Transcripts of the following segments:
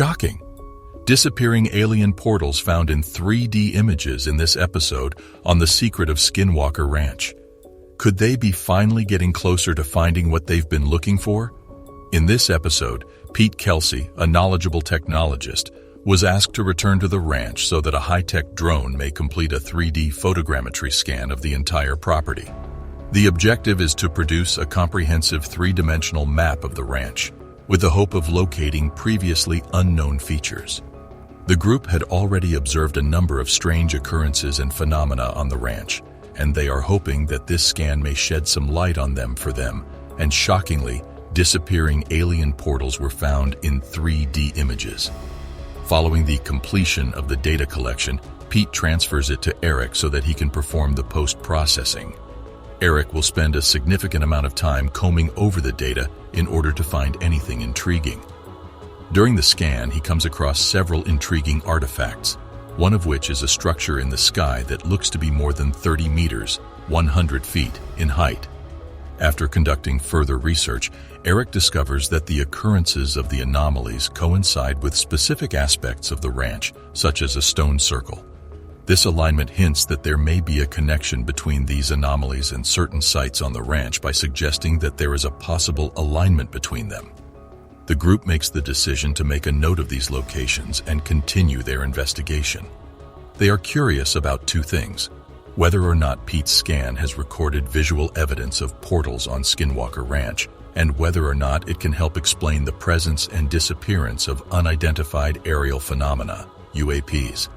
Shocking! Disappearing alien portals found in 3D images in this episode on The Secret of Skinwalker Ranch. Could they be finally getting closer to finding what they've been looking for? In this episode, Kelsey, a knowledgeable technologist, was asked to return to the ranch so that a high-tech drone may complete a 3D photogrammetry scan of the entire property. The objective is to produce a comprehensive three-dimensional map of the ranch, with the hope of locating previously unknown features. The group had already observed a number of strange occurrences and phenomena on the ranch, and they are hoping that this scan may shed some light on them for them, and shockingly, disappearing alien portals were found in 3D images. Following the completion of the data collection, Pete transfers it to Eric so that he can perform the post-processing. Eric will spend a significant amount of time combing over the data in order to find anything intriguing. During the scan, he comes across several intriguing artifacts, one of which is a structure in the sky that looks to be more than 30 meters, 100 feet, in height. After conducting further research, Eric discovers that the occurrences of the anomalies coincide with specific aspects of the ranch, such as a stone circle. This alignment hints that there may be a connection between these anomalies and certain sites on the ranch by suggesting that there is a possible alignment between them. The group makes the decision to make a note of these locations and continue their investigation. They are curious about two things: whether or not Pete's scan has recorded visual evidence of portals on Skinwalker Ranch, and whether or not it can help explain the presence and disappearance of unidentified aerial phenomena, UAPs.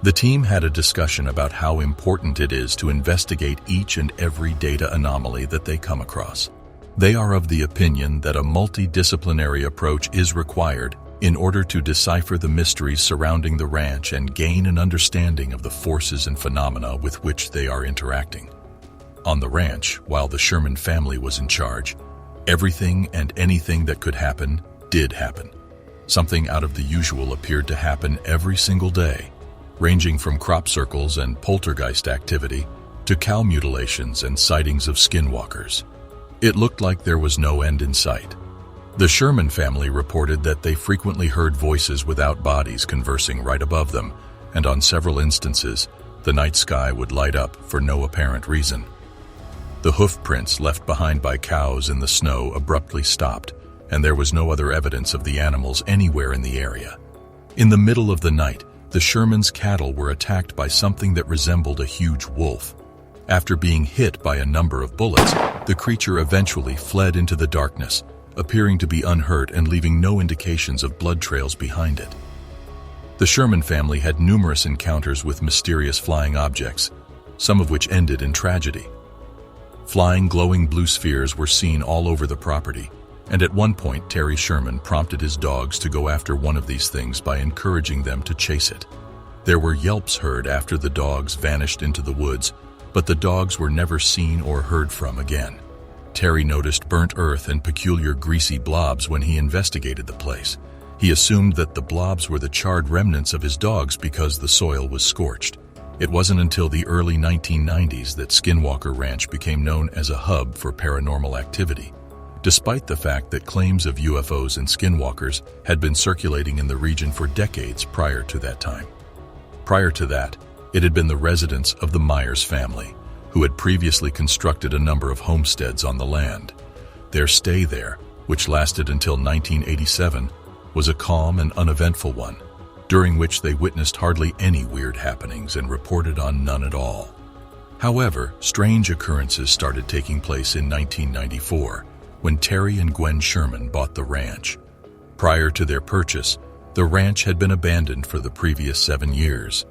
The team had a discussion about how important it is to investigate each and every data anomaly that they come across. They are of the opinion that a multidisciplinary approach is required in order to decipher the mysteries surrounding the ranch and gain an understanding of the forces and phenomena with which they are interacting. On the ranch, while the Sherman family was in charge, everything and anything that could happen did happen. Something out of the usual appeared to happen every single day, ranging from crop circles and poltergeist activity to cow mutilations and sightings of skinwalkers. It looked like there was no end in sight. The Sherman family reported that they frequently heard voices without bodies conversing right above them, and on several instances, the night sky would light up for no apparent reason. The hoof prints left behind by cows in the snow abruptly stopped, and there was no other evidence of the animals anywhere in the area. In the middle of the night, the Shermans' cattle were attacked by something that resembled a huge wolf. After being hit by a number of bullets, the creature eventually fled into the darkness, appearing to be unhurt and leaving no indications of blood trails behind it. The Sherman family had numerous encounters with mysterious flying objects, some of which ended in tragedy. Flying glowing blue spheres were seen all over the property, and at one point Terry Sherman prompted his dogs to go after one of these things by encouraging them to chase it. There were yelps heard after the dogs vanished into the woods, but the dogs were never seen or heard from again. Terry noticed burnt earth and peculiar greasy blobs when he investigated the place. He assumed that the blobs were the charred remnants of his dogs because the soil was scorched. It wasn't until the early 1990s that Skinwalker Ranch became known as a hub for paranormal activity, despite the fact that claims of UFOs and skinwalkers had been circulating in the region for decades prior to that time. Prior to that, it had been the residence of the Myers family, who had previously constructed a number of homesteads on the land. Their stay there, which lasted until 1987, was a calm and uneventful one, during which they witnessed hardly any weird happenings and reported on none at all. However, strange occurrences started taking place in 1994, when Terry and Gwen Sherman bought the ranch. Prior to their purchase, the ranch had been abandoned for the previous 7 years.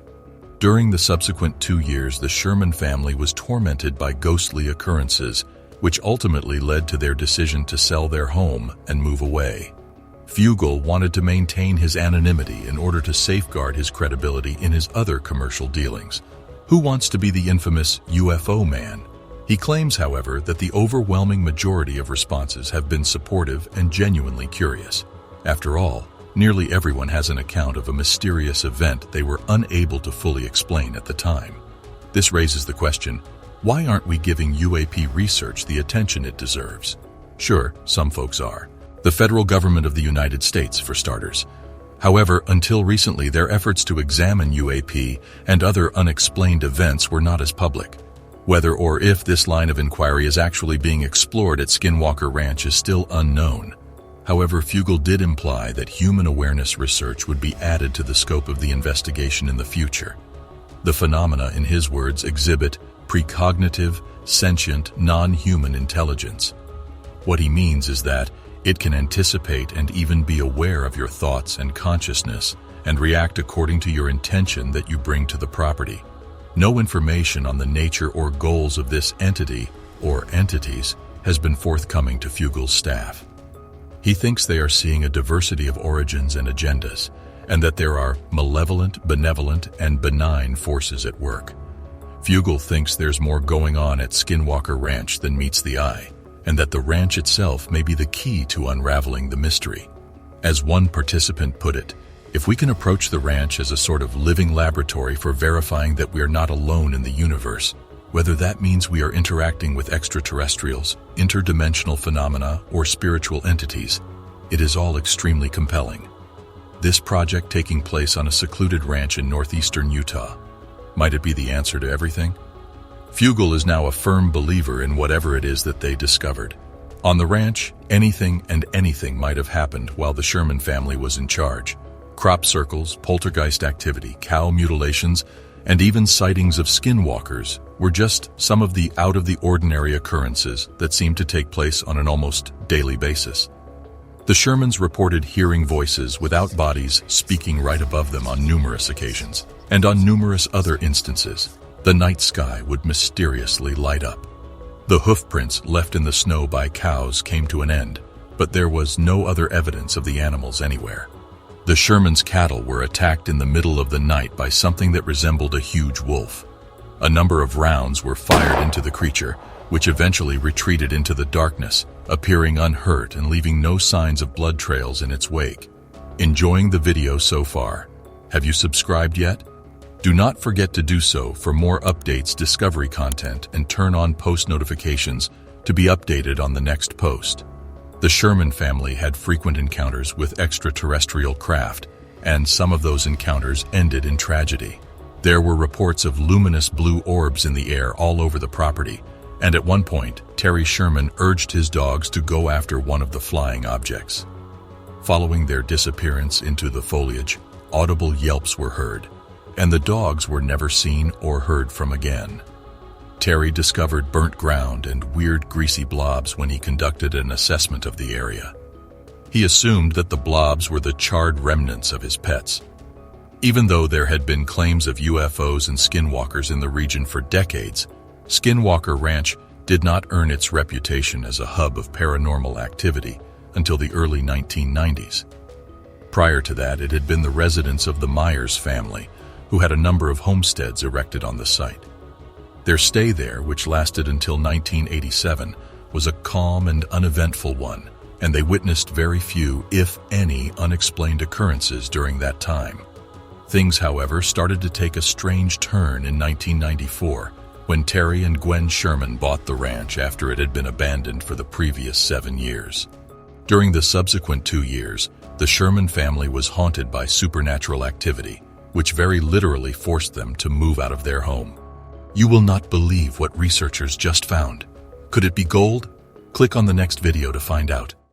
During the subsequent 2 years, the Sherman family was tormented by ghostly occurrences, which ultimately led to their decision to sell their home and move away. Fugel wanted to maintain his anonymity in order to safeguard his credibility in his other commercial dealings. Who wants to be the infamous UFO man? He claims, however, that the overwhelming majority of responses have been supportive and genuinely curious. After all, nearly everyone has an account of a mysterious event they were unable to fully explain at the time. This raises the question, why aren't we giving UAP research the attention it deserves? Sure, some folks are. The federal government of the United States, for starters. However, until recently, their efforts to examine UAP and other unexplained events were not as public. Whether or if this line of inquiry is actually being explored at Skinwalker Ranch is still unknown. However, Fugel did imply that human awareness research would be added to the scope of the investigation in the future. The phenomena, in his words, exhibit precognitive, sentient, non-human intelligence. What he means is that it can anticipate and even be aware of your thoughts and consciousness and react according to your intention that you bring to the property. No information on the nature or goals of this entity or entities has been forthcoming to Fugel's staff. He thinks they are seeing a diversity of origins and agendas, and that there are malevolent, benevolent, and benign forces at work. Fugel thinks there's more going on at Skinwalker Ranch than meets the eye, and that the ranch itself may be the key to unraveling the mystery. As one participant put it, if we can approach the ranch as a sort of living laboratory for verifying that we are not alone in the universe, whether that means we are interacting with extraterrestrials, interdimensional phenomena, or spiritual entities, it is all extremely compelling. This project taking place on a secluded ranch in northeastern Utah, might it be the answer to everything? Fugel is now a firm believer in whatever it is that they discovered. On the ranch, anything and anything might have happened while the Sherman family was in charge. Crop circles, poltergeist activity, cow mutilations, and even sightings of skinwalkers were just some of the out-of-the-ordinary occurrences that seemed to take place on an almost daily basis. The Shermans reported hearing voices without bodies speaking right above them on numerous occasions, and on numerous other instances, the night sky would mysteriously light up. The hoofprints left in the snow by cows came to an end, but there was no other evidence of the animals anywhere. The Shermans' cattle were attacked in the middle of the night by something that resembled a huge wolf. A number of rounds were fired into the creature, which eventually retreated into the darkness, appearing unhurt and leaving no signs of blood trails in its wake. Enjoying the video so far? Have you subscribed yet? Do not forget to do so for more updates, discovery content, and turn on post notifications to be updated on the next post. The Sherman family had frequent encounters with extraterrestrial craft, and some of those encounters ended in tragedy. There were reports of luminous blue orbs in the air all over the property, and at one point, Terry Sherman urged his dogs to go after one of the flying objects. Following their disappearance into the foliage, audible yelps were heard, and the dogs were never seen or heard from again. Terry discovered burnt ground and weird greasy blobs when he conducted an assessment of the area. He assumed that the blobs were the charred remnants of his pets. Even though there had been claims of UFOs and skinwalkers in the region for decades, Skinwalker Ranch did not earn its reputation as a hub of paranormal activity until the early 1990s. Prior to that, it had been the residence of the Myers family, who had a number of homesteads erected on the site. Their stay there, which lasted until 1987, was a calm and uneventful one, and they witnessed very few, if any, unexplained occurrences during that time. Things, however, started to take a strange turn in 1994, when Terry and Gwen Sherman bought the ranch after it had been abandoned for the previous 7 years. During the subsequent 2 years, the Sherman family was haunted by supernatural activity, which very literally forced them to move out of their home. You will not believe what researchers just found. Could it be gold? Click on the next video to find out.